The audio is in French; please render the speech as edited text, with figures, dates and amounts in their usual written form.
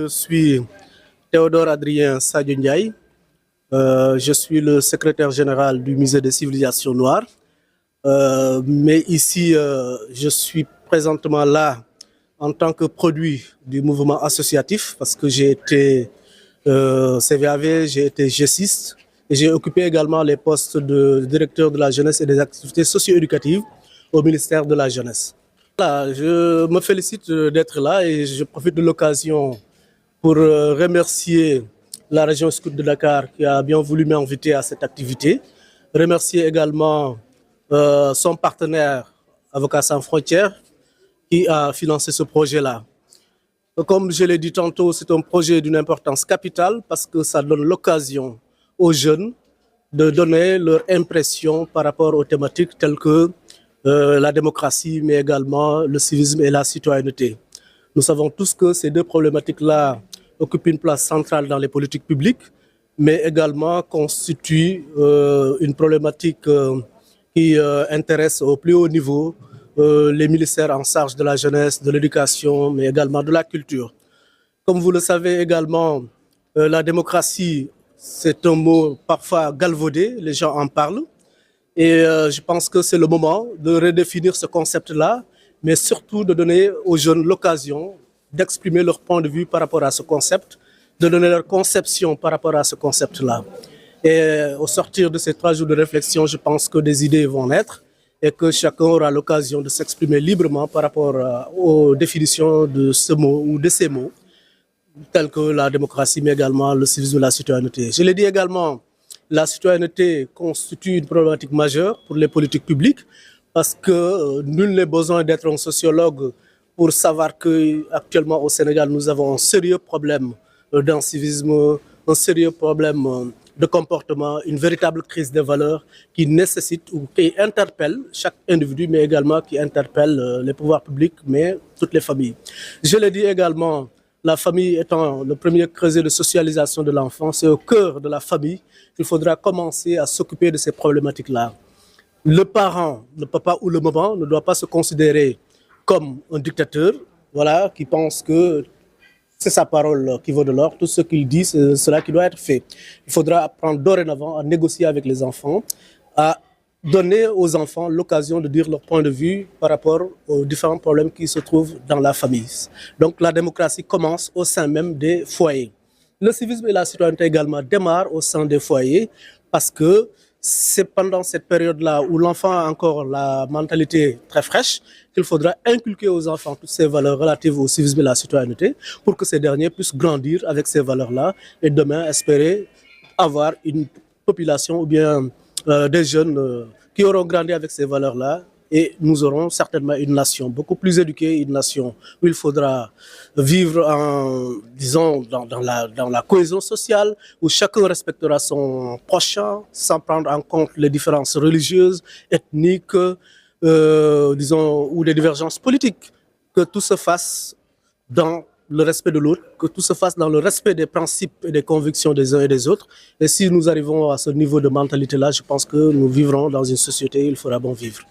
je suis Théodore Adrien Sadio Ndiaye. Je suis le secrétaire général du Musée des civilisations noires. Mais ici, je suis présentement là en tant que produit du mouvement associatif parce que j'ai été CVAV, j'ai été gessiste et j'ai occupé également les postes de directeur de la jeunesse et des activités socio-éducatives au ministère de la Jeunesse. Voilà, je me félicite d'être là et je profite de l'occasion pour remercier la région Scout de Dakar qui a bien voulu m'inviter à cette activité. Remercier également son partenaire Avocats sans frontières qui a financé ce projet-là. Comme je l'ai dit tantôt, c'est un projet d'une importance capitale parce que ça donne l'occasion aux jeunes de donner leur impression par rapport aux thématiques telles que la démocratie, mais également le civisme et la citoyenneté. Nous savons tous que ces deux problématiques-là occupent une place centrale dans les politiques publiques, mais également constituent une problématique qui intéresse au plus haut niveau les ministères en charge de la jeunesse, de l'éducation, mais également de la culture. Comme vous le savez également, la démocratie, c'est un mot parfois galvaudé, les gens en parlent. Et je pense que c'est le moment de redéfinir ce concept-là, mais surtout de donner aux jeunes l'occasion d'exprimer leur point de vue par rapport à ce concept, de donner leur conception par rapport à ce concept-là. Et au sortir de ces 3 jours de réflexion, je pense que des idées vont naître et que chacun aura l'occasion de s'exprimer librement par rapport aux définitions de ce mot ou de ces mots, tels que la démocratie, mais également le civisme et la citoyenneté. Je l'ai dit également, la citoyenneté constitue une problématique majeure pour les politiques publiques parce que nul n'est besoin d'être un sociologue pour savoir qu'actuellement au Sénégal, nous avons un sérieux problème d'incivisme, un sérieux problème de comportement, une véritable crise des valeurs qui nécessite ou qui interpelle chaque individu, mais également qui interpelle les pouvoirs publics, mais toutes les familles. Je l'ai dit également, la famille étant le premier creuset de socialisation de l'enfant, c'est au cœur de la famille qu'il faudra commencer à s'occuper de ces problématiques-là. Le parent, le papa ou le maman ne doit pas se considérer comme un dictateur, voilà, qui pense que c'est sa parole qui vaut de l'or. Tout ce qu'il dit, c'est cela qui doit être fait. Il faudra apprendre dorénavant à négocier avec les enfants, à donner aux enfants l'occasion de dire leur point de vue par rapport aux différents problèmes qui se trouvent dans la famille. Donc la démocratie commence au sein même des foyers. Le civisme et la citoyenneté également démarrent au sein des foyers parce que c'est pendant cette période-là où l'enfant a encore la mentalité très fraîche qu'il faudra inculquer aux enfants toutes ces valeurs relatives au civisme et à la citoyenneté pour que ces derniers puissent grandir avec ces valeurs-là et demain espérer avoir une population ou bien des jeunes qui auront grandi avec ces valeurs-là et nous aurons certainement une nation beaucoup plus éduquée, une nation où il faudra vivre disons, dans la cohésion sociale, où chacun respectera son prochain sans prendre en compte les différences religieuses, ethniques, disons, ou des divergences politiques. Que tout se fasse dans le respect de l'autre, que tout se fasse dans le respect des principes et des convictions des uns et des autres. Et si nous arrivons à ce niveau de mentalité-là, je pense que nous vivrons dans une société où il faudra bon vivre.